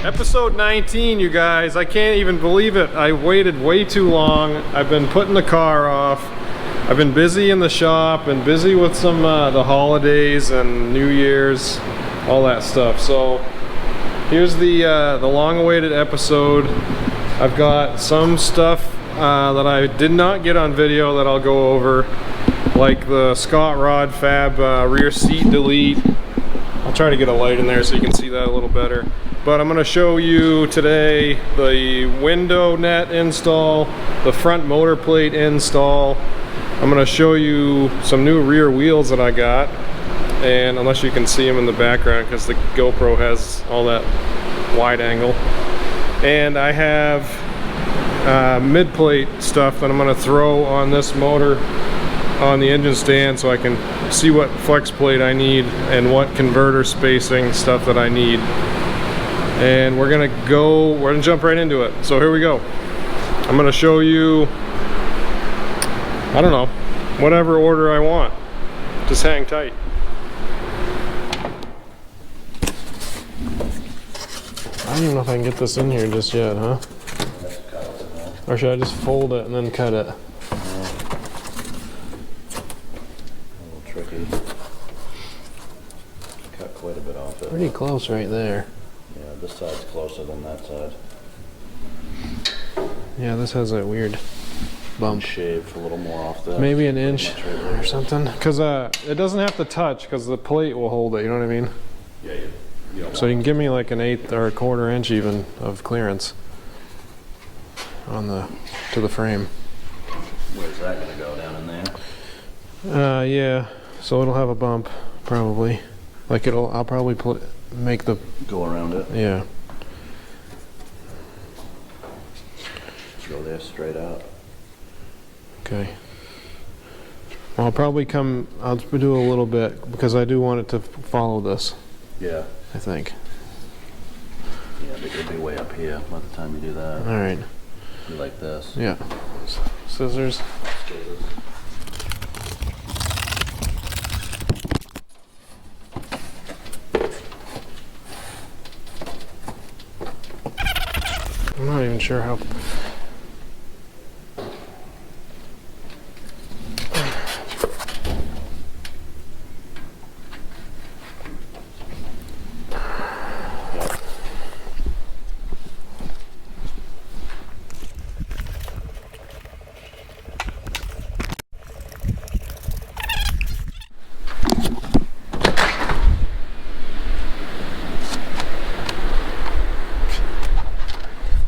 Episode 19, you guys. I can't even believe it. I waited way too long. I've been putting the car off. I've been busy in the shop and busy with some the holidays and New Year's, all that stuff. So here's the long-awaited episode. I've got some stuff that I did not get on video that I'll go over, like the Scott Rod Fab rear seat delete. I'll try to get a light in there so you can see that a little better. But I'm going to show you today the window net install, the front motor plate install. I'm going to show you some new rear wheels that I got, and unless you can see them in the background because the GoPro has all that wide angle. And I have mid-plate stuff that I'm going to throw on this motor on the engine stand so I can see what flex plate I need and what converter spacing stuff that I need. And we're gonna jump right into it. So here we go. I'm gonna show you, I don't know, whatever order I want. Just hang tight. I don't even know if I can get this in here just yet, huh? Or should I just fold it and then cut it? A little tricky. Cut quite a bit off it. Pretty close right there. Yeah, this side's closer than that side. Yeah, this has a weird bump. Shaved a little more off that. Maybe an inch or something. Because it doesn't have to touch because the plate will hold it, you know what I mean? Yeah, you don't so you can give me like an 1/8 or 1/4 inch even of clearance on to the frame. Where's that gonna go, down in there? Yeah, so it'll have a bump probably. Like I'll probably make the go around it. Yeah. Go there straight out. Okay. Well, I'll do a little bit because I do want it to follow this. Yeah. I think. Yeah, but it'll be way up here by the time you do that. All right. Be like this. Yeah. Scissors. I'm not even sure how.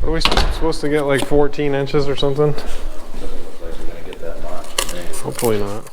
Are we supposed to get like 14 inches or something? Doesn't look like we're gonna get that much. Hopefully not.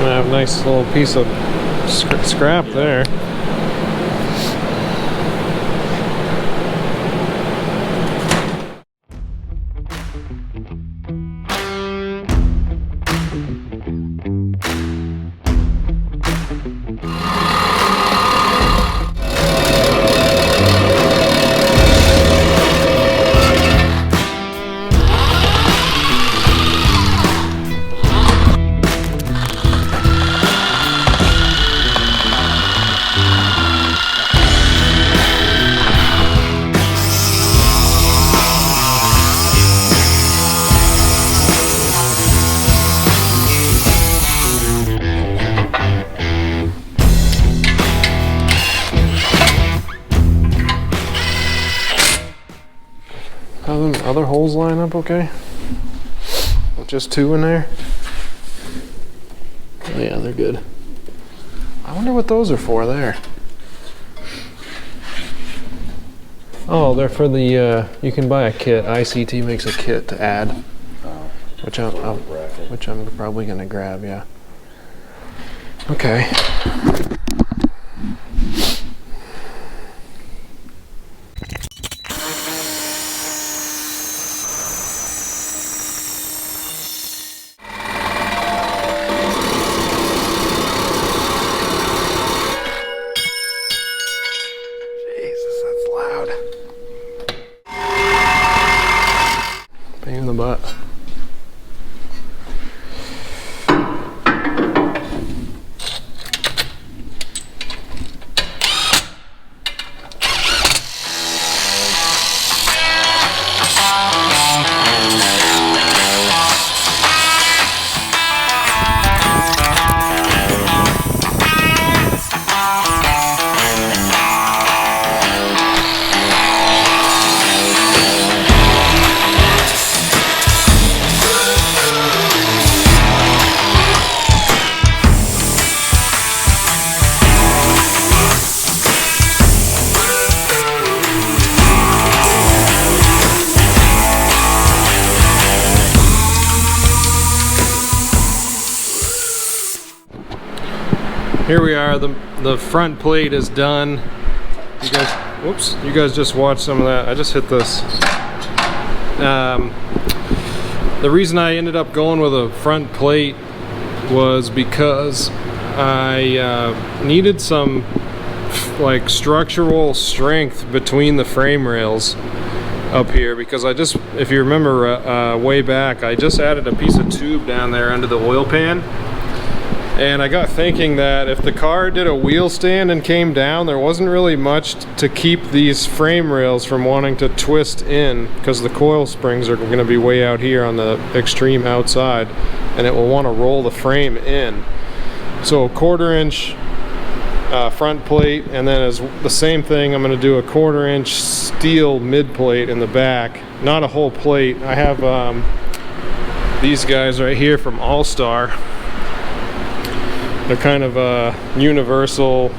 I have a nice little piece of scrap there. How the other holes line up okay? With just two in there? Oh, yeah, they're good. I wonder what those are for there. Oh, they're for the, you can buy a kit. ICT makes a kit to add. which I'm probably gonna grab, yeah. Okay. Butt. Here we are, the front plate is done. You guys, whoops, you guys just watched some of that. I just hit this. The reason I ended up going with a front plate was because I needed some like structural strength between the frame rails up here, because I just, if you remember way back, I just added a piece of tube down there under the oil pan. And I got thinking that if the car did a wheel stand and came down, there wasn't really much to keep these frame rails from wanting to twist in, because the coil springs are going to be way out here on the extreme outside, and it will want to roll the frame in. So a 1/4 inch front plate, and then as the same thing, I'm going to do a 1/4 inch steel mid plate in the back. Not a whole plate. I have these guys right here from All-Star. They're kind of a universal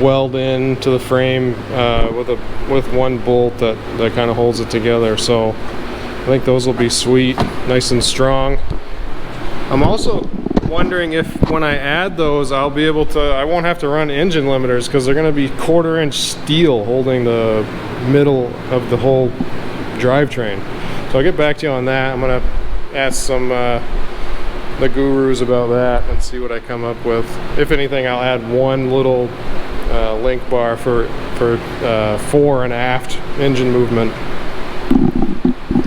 weld in to the frame with one bolt that kind of holds it together. So I think those will be sweet, nice and strong. I'm also wondering if when I add those, I'll be able to, I won't have to run engine limiters, because they're going to be 1/4 inch steel holding the middle of the whole drivetrain. So I'll get back to you on that. I'm going to ask some the gurus about that and see what I come up with. If anything, I'll add one little link bar for fore and aft engine movement.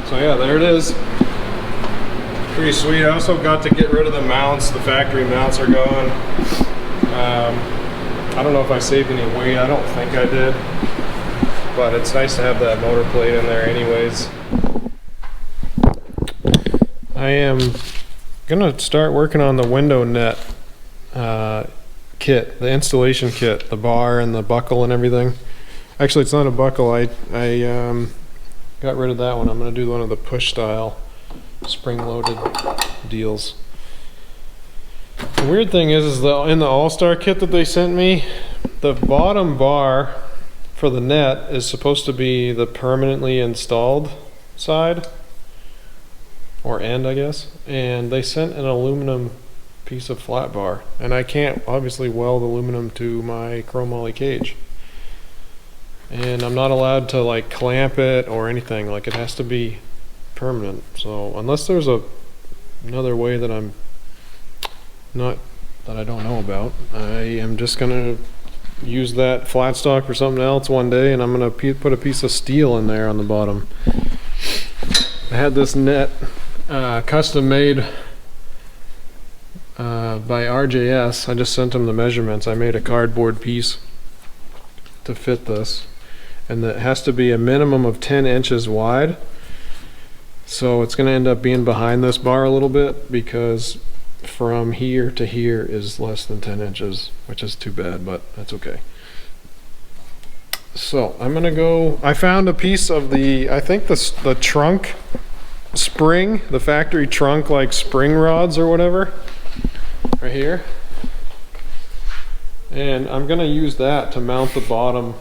So yeah, there it is. Pretty sweet. I also got to get rid of the mounts. The factory mounts are gone. I don't know if I saved any weight. I don't think I did, but it's nice to have that motor plate in there anyways. I am gonna start working on the window net kit, the installation kit, the bar and the buckle and everything. Actually, it's not a buckle. I got rid of that one. I'm gonna do one of the push style spring-loaded deals. The weird thing is in the All-Star kit that they sent me, the bottom bar for the net is supposed to be the permanently installed side, or end, I guess, and they sent an aluminum piece of flat bar, and I can't obviously weld aluminum to my chromoly cage, and I'm not allowed to like clamp it or anything. Like, it has to be permanent. So unless there's another way that I don't know about, I am just gonna use that flat stock for something else one day, and I'm gonna put a piece of steel in there on the bottom. I had this net custom made by RJS. I just sent them the measurements. I made a cardboard piece to fit this, and it has to be a minimum of 10 inches wide. So it's going to end up being behind this bar a little bit, because from here to here is less than 10 inches, which is too bad, but that's okay. So I'm gonna go, I found a piece of I think the trunk spring, the factory trunk, like spring rods or whatever, right here, and I'm gonna use that to mount the bottom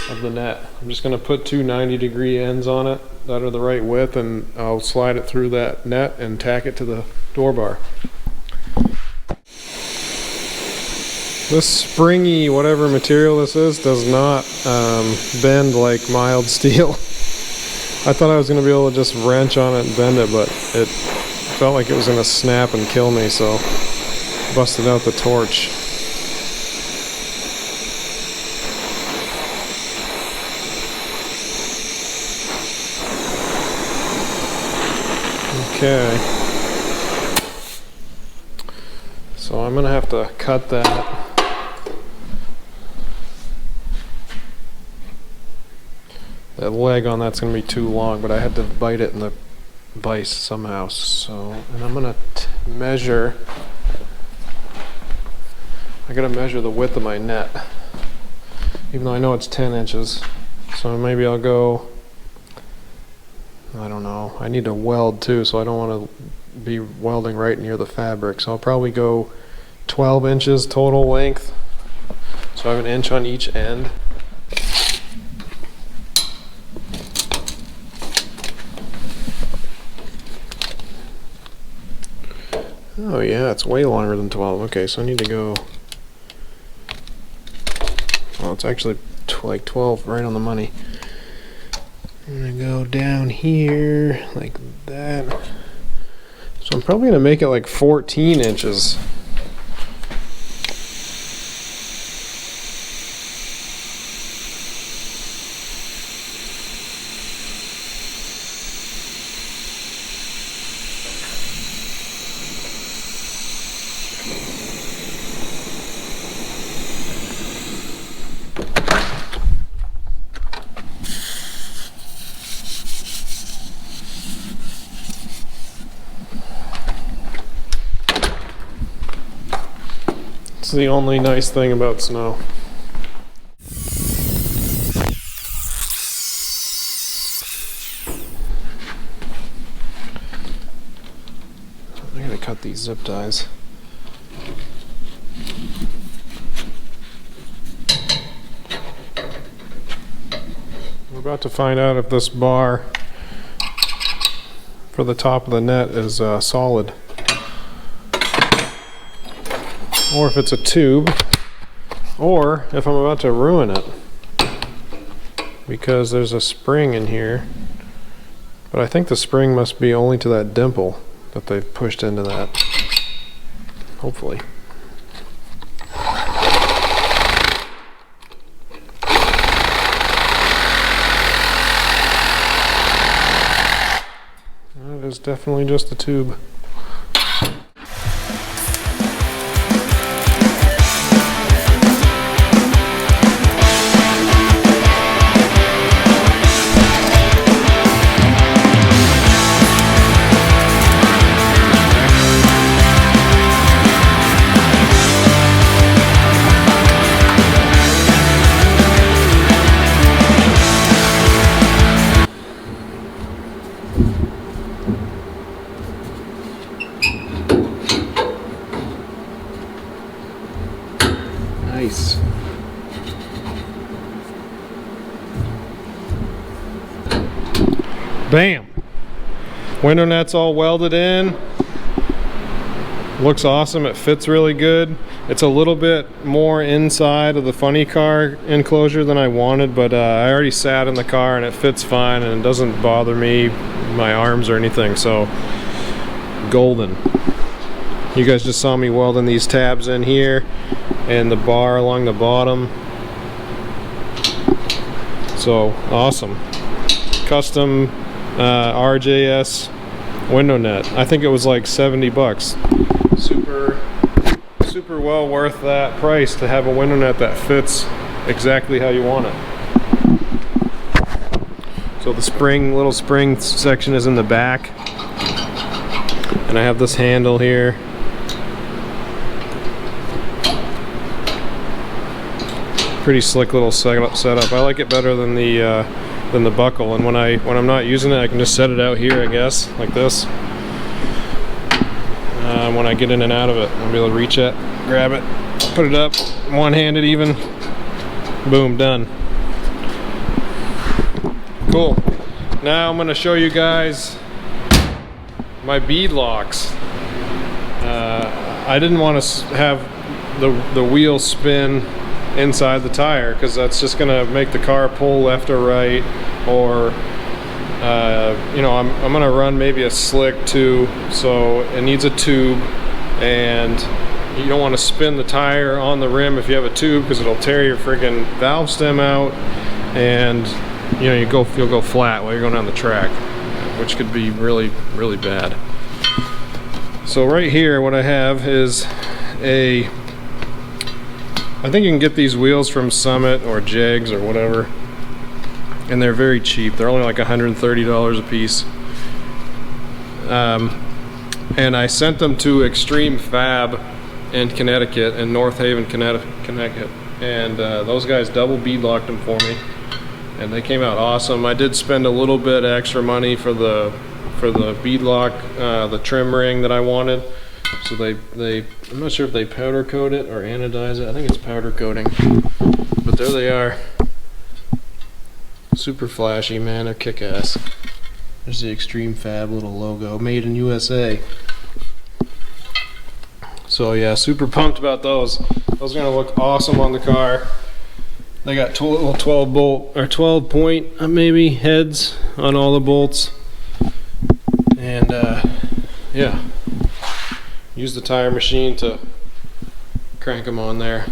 of the net. I'm just gonna put two 90-degree ends on it that are the right width, and I'll slide it through that net and tack it to the door bar. This springy whatever material this is does not bend like mild steel. I thought I was going to be able to just wrench on it and bend it, but it felt like it was going to snap and kill me, so busted out the torch. Okay, so I'm gonna have to cut that. That leg on that's gonna be too long, but I had to bite it in the vise somehow. So, and I'm gonna measure. I gotta measure the width of my net, even though I know it's 10 inches. So maybe I'll go. I don't know. I need to weld too, so I don't want to be welding right near the fabric. So I'll probably go 12 inches total length. So I have an inch on each end. Oh yeah, it's way longer than 12. Okay, so I need to go. Well, it's actually like 12, right on the money. I'm gonna go down here like that. So I'm probably gonna make it like 14 inches. It's the only nice thing about snow. I gotta cut these zip ties. We're about to find out if this bar for the top of the net is solid, or if it's a tube, or if I'm about to ruin it, because there's a spring in here, but I think the spring must be only to that dimple that they've pushed into that, hopefully. That is definitely just a tube. Nice. Bam! Window net's all welded in. Looks awesome. It fits really good. It's a little bit more inside of the funny car enclosure than I wanted, but I already sat in the car and it fits fine and it doesn't bother me, my arms or anything, so golden. You guys just saw me welding these tabs in here and the bar along the bottom. So awesome. Custom RJS window net. I think it was like 70 bucks. Super well worth that price to have a window net that fits exactly how you want it. So the little spring section is in the back, and I have this handle here. Pretty slick little setup. I like it better than the buckle, and when I'm not using it, I can just set it out here, I guess, like this. When I get in and out of it, I'll be able to reach it, grab it, put it up, one-handed even. Boom, done. Cool. Now I'm going to show you guys my Beadlocks. I didn't want to have the wheel spin inside the tire because that's just going to make the car pull left or right, or you know, I'm going to run maybe a slick too, so it needs a tube, and you don't want to spin the tire on the rim if you have a tube because it'll tear your friggin' valve stem out, and you know, you'll go flat while you're going down the track, which could be really bad. So right here what I have is I think you can get these wheels from Summit or Jegs or whatever, and they're very cheap. They're only like $130 a piece. And I sent them to Extreme Fab in Connecticut, in North Haven, Connecticut, and those guys double beadlocked them for me, and they came out awesome. I did spend a little bit extra money for the beadlock, the trim ring that I wanted. So I'm not sure if they powder coat it or anodize it. I think it's powder coating. But there they are. Super flashy, man. They're kick-ass. There's the Extreme Fab little logo, made in USA. So yeah, super pumped about those. Those are gonna look awesome on the car. They got little 12 bolt or 12 point maybe heads on all the bolts. And yeah, use the tire machine to crank them on there.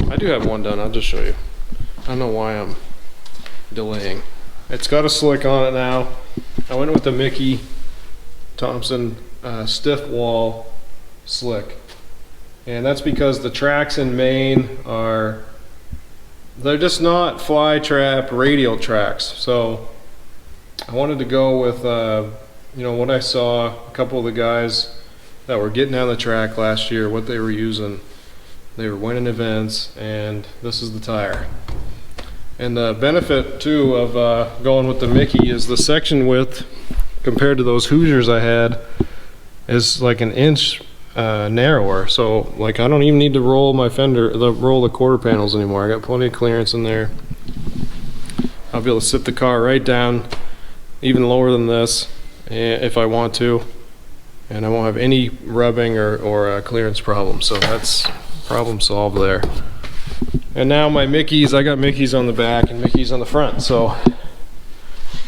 I do have one done, I'll just show you. I don't know why I'm delaying. It's got a slick on it now. I went with the Mickey Thompson stiff wall slick, and that's because the tracks in Maine they're just not fly trap radial tracks. So I wanted to go with you know, what I saw a couple of the guys that were getting down the track last year, what they were using. They were winning events, and this is the tire. And the benefit too of going with the Mickey is the section width compared to those Hoosiers I had is like an inch narrower. So like I don't even need to roll my roll the quarter panels anymore. I got plenty of clearance in there. I'll be able to sit the car right down, even lower than this, if I want to, and I won't have any rubbing or clearance problems. So that's problem solved there. And now my Mickeys, I got Mickeys on the back and Mickeys on the front, so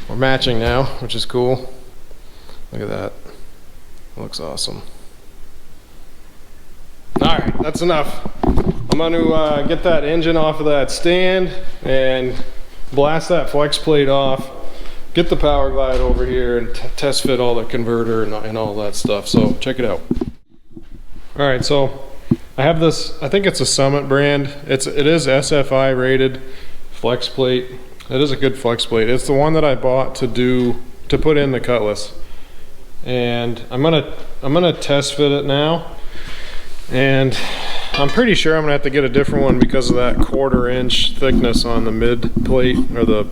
we're matching now, which is cool. Look at that. It looks awesome. Alright, that's enough. I'm going to get that engine off of that stand and blast that flex plate off, get the power glide over here, and test fit all the converter and all that stuff. So check it out. Alright, so I have this, I think it's a Summit brand. It is SFI rated flex plate. It is a good flex plate. It's the one that I bought to put in the Cutlass. And I'm gonna test fit it now. And I'm pretty sure I'm gonna have to get a different one because of that 1/4 inch thickness on the mid plate, or the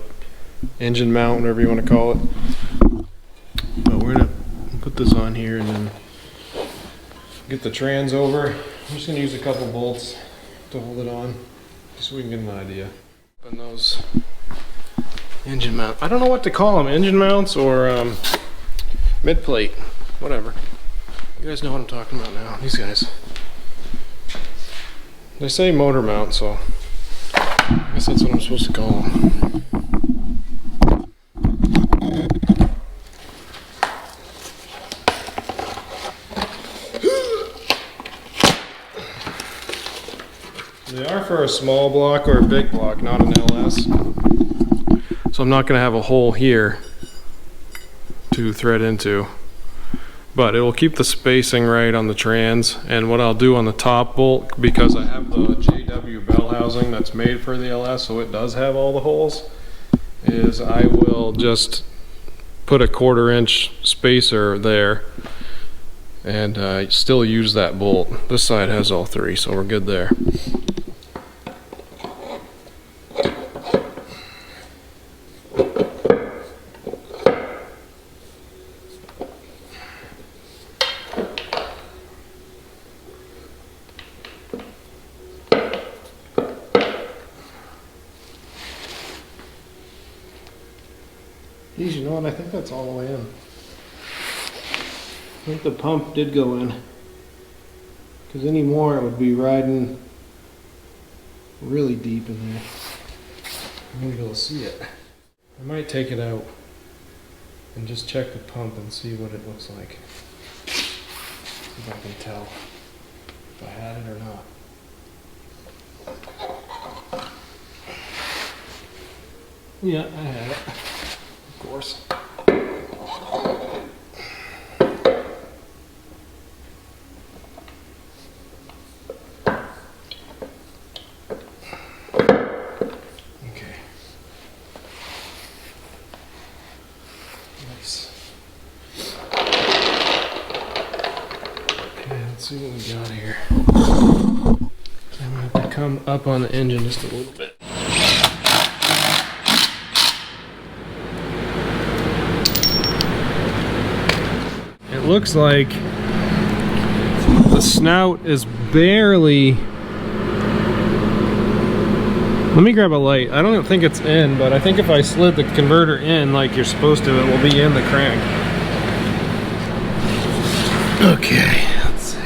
engine mount, whatever you want to call it. But we're gonna put this on here and then get the trans over. I'm just gonna use a couple bolts to hold it on, just so we can get an idea. And those engine mount, I don't know what to call them, engine mounts or mid plate, whatever. You guys know what I'm talking about now, these guys. They say motor mount, so I guess that's what I'm supposed to call them. They are for a small block or a big block, not an LS. So I'm not going to have a hole here to thread into. But it will keep the spacing right on the trans. And what I'll do on the top bolt, because I have the JW bell housing that's made for the LS, so it does have all the holes, is I will just put a 1/4 inch spacer there and still use that bolt. This side has all three, so we're good there. These you know what, I think that's all the way in. I think the pump did go in. Because any more it would be riding really deep in there. I'm gonna be able to see it. I might take it out and just check the pump and see what it looks like. See if I can tell if I had it or not. Yeah, I had it. Of course. Okay. Nice. Okay, let's see what we got here. I'm gonna have to come up on the engine just a little bit. It looks like the snout is barely... Let me grab a light. I don't think it's in, but I think if I slid the converter in like you're supposed to, it will be in the crank. Okay, let's see.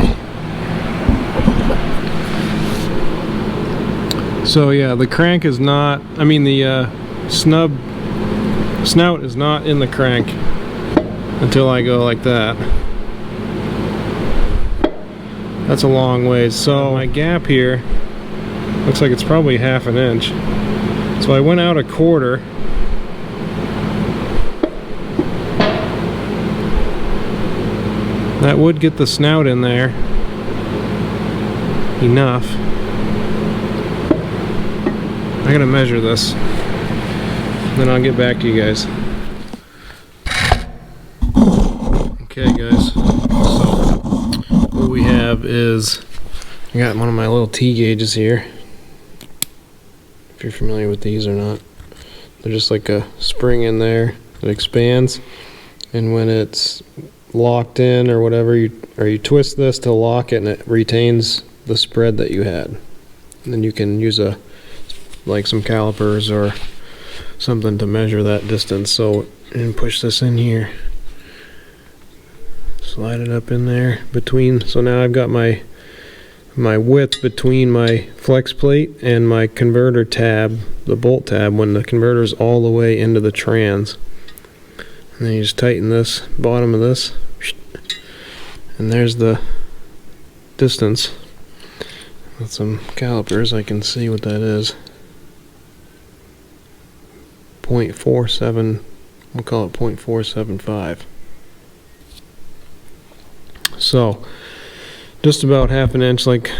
So yeah, the crank is not, I mean the snout is not in the crank until I go like that. That's a long ways. So my gap here looks like it's probably 1/2 inch. So I went out 1/4. That would get the snout in there enough. I gotta measure this, then I'll get back to you guys. Okay guys, so what we have is, I got one of my little T gauges here. If you're familiar with these or not. They're just like a spring in there that expands, and when it's locked in or whatever, you twist this to lock it and it retains the spread that you had. And then you can use like some calipers or something to measure that distance. So, and push this in here. Slide it up in there between, so now I've got my width between my flex plate and my converter tab, the bolt tab, when the converter's all the way into the trans. And then you just tighten this bottom of this, and there's the distance. With some calipers I can see what that is. 0.47, we'll call it 0.475. So just about 1/2 inch like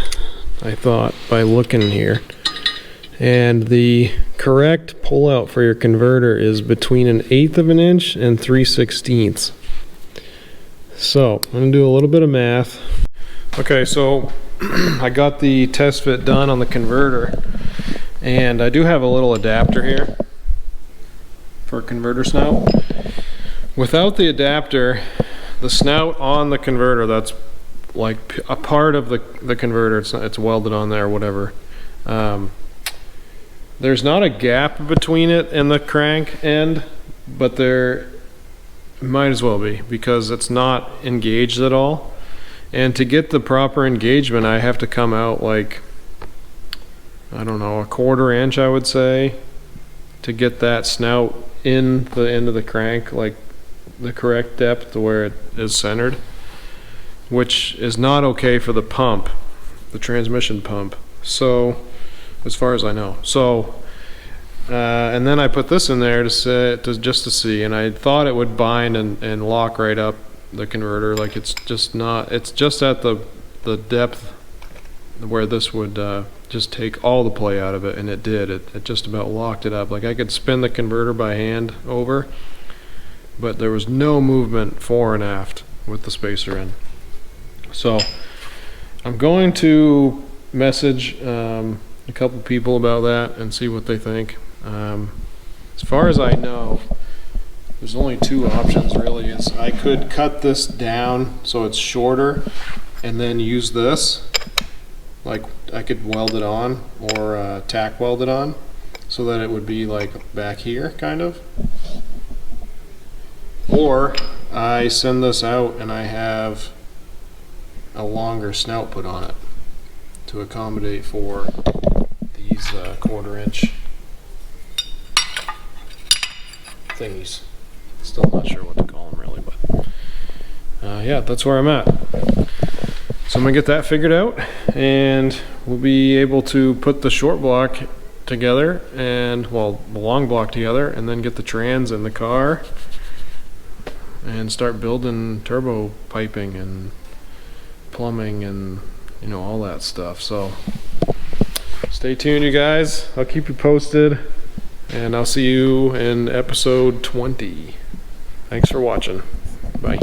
I thought by looking here. And the correct pullout for your converter is between 1/8 inch and 3/16. So I'm going to do a little bit of math. Okay, so I got the test fit done on the converter, and I do have a little adapter here for a converter snout. Without the adapter, the snout on the converter, that's like a part of the converter, it's welded on there or whatever. There's not a gap between it and the crank end, but there might as well be, because it's not engaged at all. And to get the proper engagement, I have to come out like, I don't know, 1/4 inch I would say, to get that snout in the end of the crank, like the correct depth to where it is centered, which is not okay for the pump, the transmission pump. So, as far as I know. So, and then I put this in there just to see, and I thought it would bind and lock right up the converter. Like it's just not. It's just at the depth where this would just take all the play out of it, and it did. It just about locked it up. Like I could spin the converter by hand over, but there was no movement fore and aft with the spacer in. So I'm going to message a couple people about that and see what they think. As far as I know, there's only 2 options really. Is I could cut this down so it's shorter and then use this, like I could weld it on or tack weld it on so that it would be like back here kind of. or I send this out and I have a longer snout put on it to accommodate for these 1/4 inch thingies. Still not sure what to call them really, but yeah, that's where I'm at. So I'm gonna get that figured out, and we'll be able to put the short block together, and well, the long block together, and then get the trans in the car and start building turbo piping and plumbing and, you know, all that stuff. So stay tuned, you guys. I'll keep you posted, and I'll see you in episode 20. Thanks for watching. Bye.